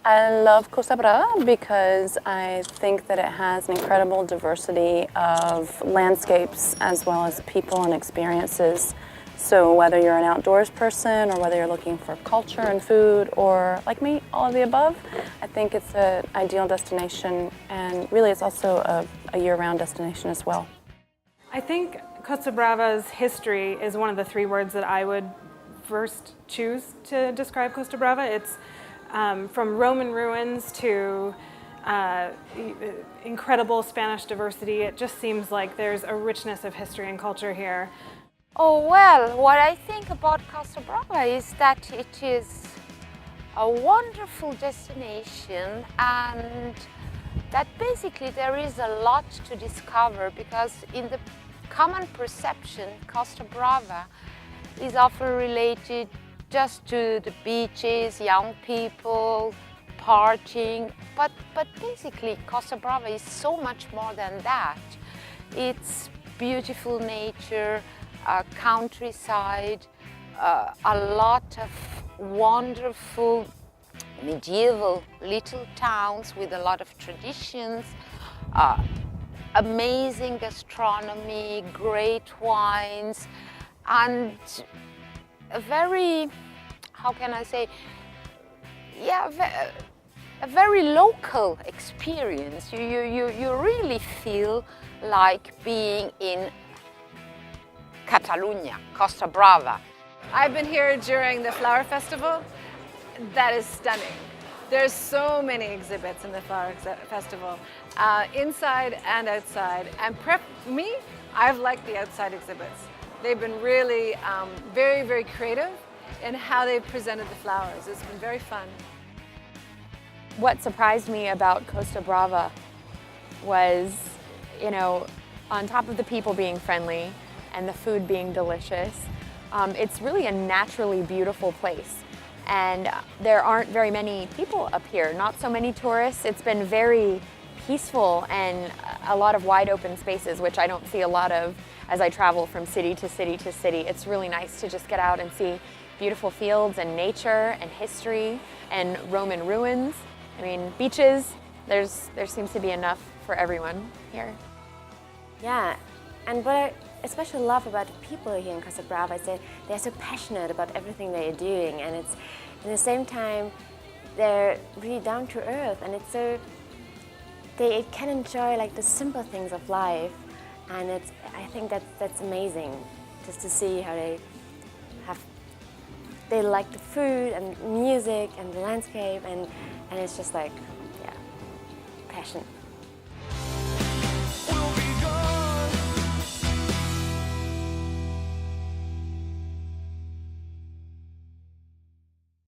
I love Costa Brava because I think that it has an incredible diversity of landscapes as well as people and experiences. So whether you're an outdoors person or whether you're looking for culture and food or, like me, all of the above, I think it's an ideal destination, and really it's also a year-round destination as well. I think Costa Brava's history is one of the three words that I would first choose to describe Costa Brava. It's from Roman ruins to incredible Spanish diversity. It just seems like there's a richness of history and culture here. Oh well, what I think about Costa Brava is that it is a wonderful destination, and that basically there is a lot to discover, because in the common perception, Costa Brava is often related just to the beaches, young people, partying, but basically Costa Brava is so much more than that. It's beautiful nature, countryside, a lot of wonderful medieval little towns with a lot of traditions, amazing gastronomy, great wines, and a very, how can I say, a very local experience. You really feel like being in Catalonia, Costa Brava. I've been here during the Flower Festival. That is stunning. There's so many exhibits in the Flower Festival, inside and outside. And me, I've liked the outside exhibits. They've been really very, very creative in how they've presented the flowers. It's been very fun. What surprised me about Costa Brava was, on top of the people being friendly and the food being delicious, it's really a naturally beautiful place. And there aren't very many people up here, not so many tourists. It's been very peaceful and a lot of wide open spaces, which I don't see a lot of as I travel from city to city to city. It's really nice to just get out and see beautiful fields and nature and history and Roman ruins. I mean, beaches, there seems to be enough for everyone here. Yeah, and what I especially love about the people here in Costa Brava is that they're so passionate about everything they're doing, and it's, at the same time, they're really down to earth, and it's so, they can enjoy like the simple things of life, and I think that's amazing, just to see how they like the food and music and the landscape, and it's just like, yeah, passion.